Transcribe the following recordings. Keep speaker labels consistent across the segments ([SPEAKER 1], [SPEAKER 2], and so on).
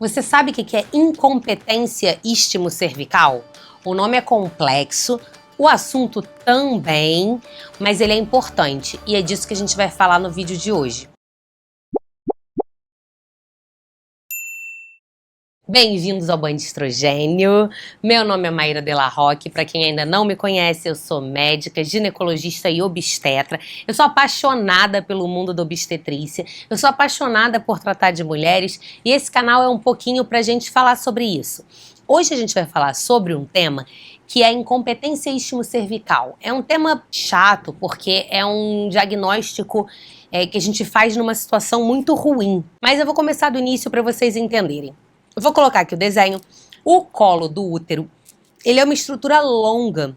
[SPEAKER 1] Você sabe o que é incompetência istmo-cervical? O nome é complexo, o assunto também, mas ele é importante e é disso que a gente vai falar no vídeo de hoje. Bem-vindos ao Band Estrogênio. Meu nome é Maíra Della Rocque. Para quem ainda não me conhece, eu sou médica, ginecologista e obstetra. Eu sou apaixonada pelo mundo da obstetrícia. Eu sou apaixonada por tratar de mulheres e esse canal é um pouquinho para a gente falar sobre isso. Hoje a gente vai falar sobre um tema que é a incompetência istmo-cervical. É um tema chato porque é um diagnóstico que a gente faz numa situação muito ruim. Mas eu vou começar do início para vocês entenderem. Eu vou colocar aqui o desenho. O colo do útero, ele é uma estrutura longa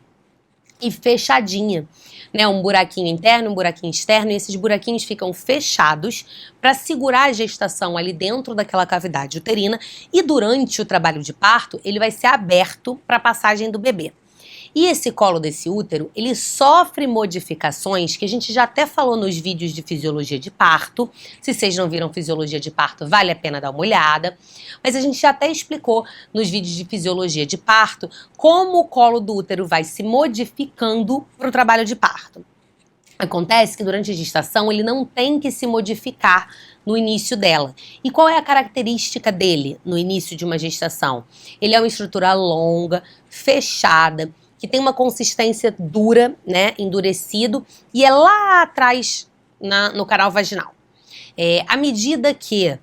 [SPEAKER 1] e fechadinha, né? Um buraquinho interno, um buraquinho externo, e esses buraquinhos ficam fechados para segurar a gestação ali dentro daquela cavidade uterina, e durante o trabalho de parto, ele vai ser aberto para a passagem do bebê. E esse colo desse útero, ele sofre modificações que a gente já até falou nos vídeos de fisiologia de parto. Se vocês não viram fisiologia de parto, vale a pena dar uma olhada. Mas a gente já até explicou nos vídeos de fisiologia de parto como o colo do útero vai se modificando para o trabalho de parto. Acontece que durante a gestação ele não tem que se modificar no início dela. E qual é a característica dele no início de uma gestação? Ele é uma estrutura longa, fechada, que tem uma consistência dura, né, endurecido, e é lá atrás no canal vaginal. À medida que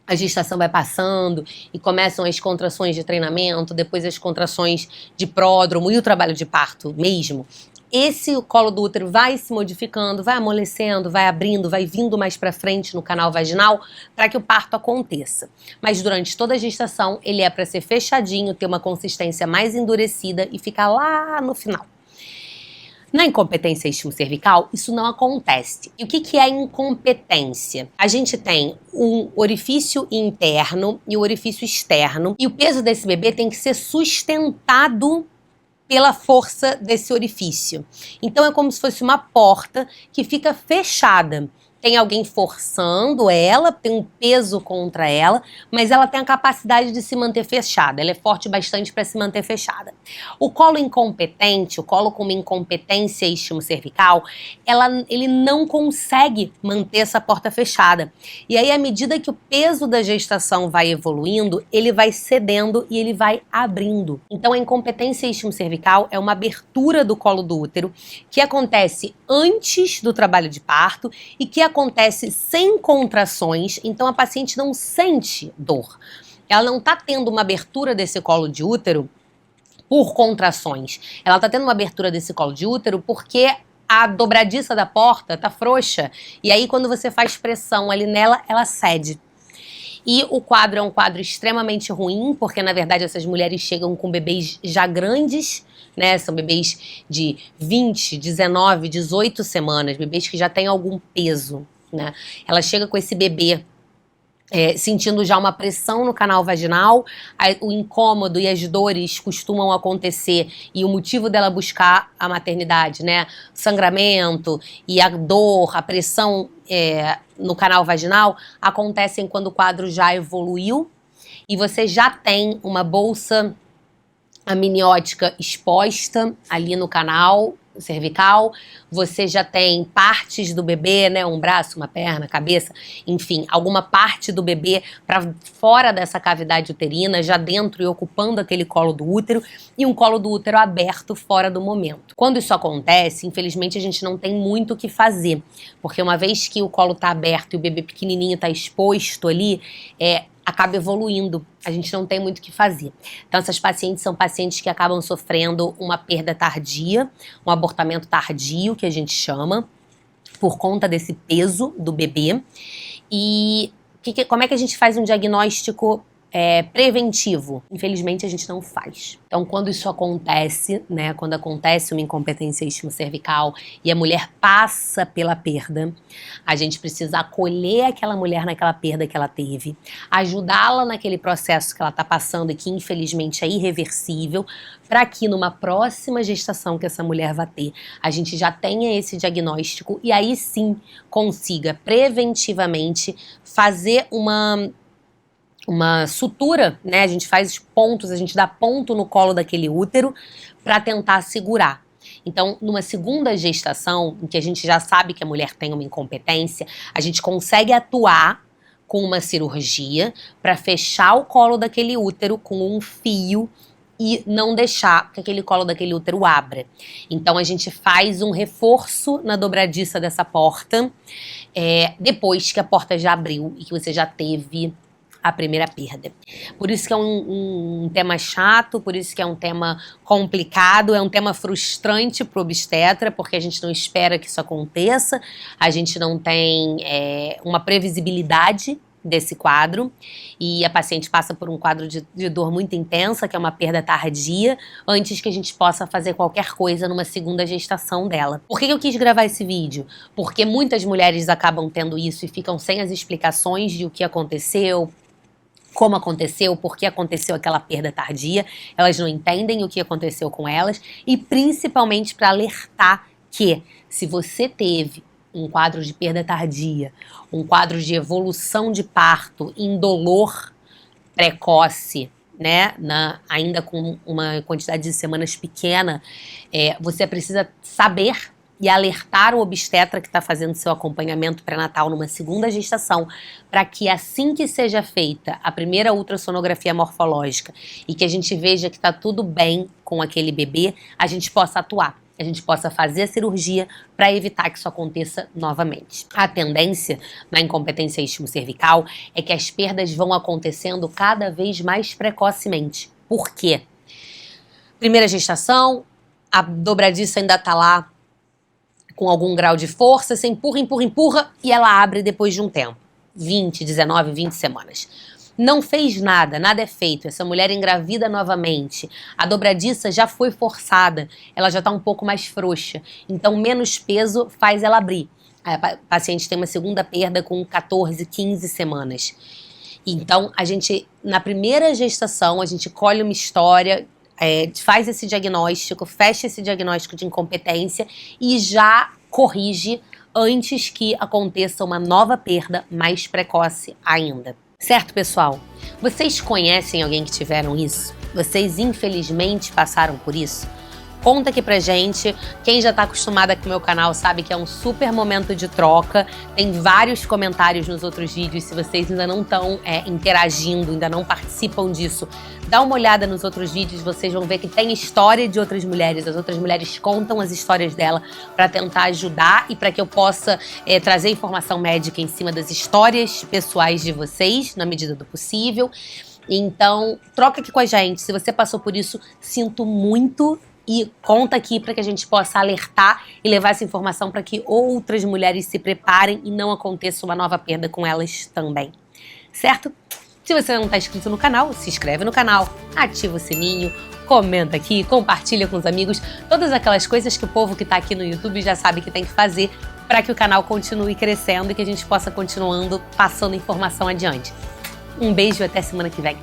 [SPEAKER 1] a gestação vai passando e começam as contrações de treinamento, depois as contrações de pródromo e o trabalho de parto mesmo, esse colo do útero vai se modificando, vai amolecendo, vai abrindo, vai vindo mais para frente no canal vaginal para que o parto aconteça. Mas durante toda a gestação ele é para ser fechadinho, ter uma consistência mais endurecida e ficar lá no final. Na incompetência istmo-cervical, isso não acontece. E o que é incompetência? A gente tem um orifício interno e o orifício externo, e o peso desse bebê tem que ser sustentado pela força desse orifício. Então é como se fosse uma porta que fica fechada. Tem alguém forçando ela, tem um peso contra ela, mas ela tem a capacidade de se manter fechada. Ela é forte bastante para se manter fechada. O colo incompetente, o colo com uma incompetência istmo-cervical, ele não consegue manter essa porta fechada. E aí, à medida que o peso da gestação vai evoluindo, ele vai cedendo e ele vai abrindo. Então, a incompetência istmo-cervical é uma abertura do colo do útero que acontece antes do trabalho de parto e que acontece sem contrações, então a paciente não sente dor. Ela não está tendo uma abertura desse colo de útero por contrações. Ela está tendo uma abertura desse colo de útero porque a dobradiça da porta está frouxa. E aí, quando você faz pressão ali nela, ela cede. E o quadro é um quadro extremamente ruim, porque na verdade essas mulheres chegam com bebês já grandes, né? São bebês de 20, 19, 18 semanas, bebês que já têm algum peso, né? Ela chega com esse bebê sentindo já uma pressão no canal vaginal, o incômodo e as dores costumam acontecer, e o motivo dela buscar a maternidade, né? Sangramento e a dor, a pressão no canal vaginal acontecem quando o quadro já evoluiu e você já tem uma bolsa amniótica exposta ali no canal cervical, você já tem partes do bebê, né, um braço, uma perna, cabeça, enfim, alguma parte do bebê para fora dessa cavidade uterina, já dentro e ocupando aquele colo do útero, e um colo do útero aberto fora do momento. Quando isso acontece, infelizmente a gente não tem muito o que fazer, porque uma vez que o colo está aberto e o bebê pequenininho está exposto ali, acaba evoluindo, a gente não tem muito o que fazer. Então essas pacientes são pacientes que acabam sofrendo uma perda tardia, um abortamento tardio, que a gente chama, por conta desse peso do bebê. E como é que a gente faz um diagnóstico preventivo? Infelizmente a gente não faz. Então quando isso acontece, né, quando acontece uma incompetência istmo-cervical e a mulher passa pela perda, a gente precisa acolher aquela mulher naquela perda que ela teve, ajudá-la naquele processo que ela está passando e que infelizmente é irreversível, para que numa próxima gestação que essa mulher vai ter, a gente já tenha esse diagnóstico e aí sim consiga preventivamente fazer uma sutura, né? A gente faz os pontos, a gente dá ponto no colo daquele útero para tentar segurar. Então, numa segunda gestação, em que a gente já sabe que a mulher tem uma incompetência, a gente consegue atuar com uma cirurgia para fechar o colo daquele útero com um fio e não deixar que aquele colo daquele útero abra. Então, a gente faz um reforço na dobradiça dessa porta, depois que a porta já abriu e que você já teve a primeira perda. Por isso que é um tema chato, por isso que é um tema complicado, é um tema frustrante para o obstetra, porque a gente não espera que isso aconteça, a gente não tem uma previsibilidade desse quadro, e a paciente passa por um quadro de dor muito intensa, que é uma perda tardia, antes que a gente possa fazer qualquer coisa numa segunda gestação dela. Por que eu quis gravar esse vídeo? Porque muitas mulheres acabam tendo isso e ficam sem as explicações de o que aconteceu, como aconteceu, por que aconteceu aquela perda tardia, elas não entendem o que aconteceu com elas, e principalmente para alertar que se você teve um quadro de perda tardia, um quadro de evolução de parto indolor precoce, né, ainda com uma quantidade de semanas pequena, você precisa saber e alertar o obstetra que está fazendo seu acompanhamento pré-natal numa segunda gestação, para que assim que seja feita a primeira ultrassonografia morfológica e que a gente veja que está tudo bem com aquele bebê, a gente possa atuar, a gente possa fazer a cirurgia para evitar que isso aconteça novamente. A tendência na incompetência istmo-cervical é que as perdas vão acontecendo cada vez mais precocemente. Por quê? Primeira gestação, a dobradiça ainda está lá com algum grau de força, você empurra, empurra, empurra e ela abre depois de um tempo. 20, 19, 20 semanas. Não fez nada, nada é feito. Essa mulher engravida novamente. A dobradiça já foi forçada, ela já está um pouco mais frouxa. Então, menos peso faz ela abrir. A paciente tem uma segunda perda com 14, 15 semanas. Então, na primeira gestação, a gente colhe uma história, faz esse diagnóstico, fecha esse diagnóstico de incompetência e já corrige antes que aconteça uma nova perda mais precoce ainda. Certo, pessoal? Vocês conhecem alguém que tiveram isso? Vocês, infelizmente, passaram por isso? Conta aqui pra gente. Quem já tá acostumado aqui no meu canal sabe que é um super momento de troca. Tem vários comentários nos outros vídeos. Se vocês ainda não estão interagindo, ainda não participam disso, dá uma olhada nos outros vídeos. Vocês vão ver que tem história de outras mulheres. As outras mulheres contam as histórias dela para tentar ajudar e para que eu possa trazer informação médica em cima das histórias pessoais de vocês, na medida do possível. Então, troca aqui com a gente. Se você passou por isso, sinto muito. E conta aqui para que a gente possa alertar e levar essa informação para que outras mulheres se preparem e não aconteça uma nova perda com elas também. Certo? Se você não está inscrito no canal, se inscreve no canal, ativa o sininho, comenta aqui, compartilha com os amigos, todas aquelas coisas que o povo que está aqui no YouTube já sabe que tem que fazer para que o canal continue crescendo e que a gente possa continuando passando informação adiante. Um beijo e até semana que vem.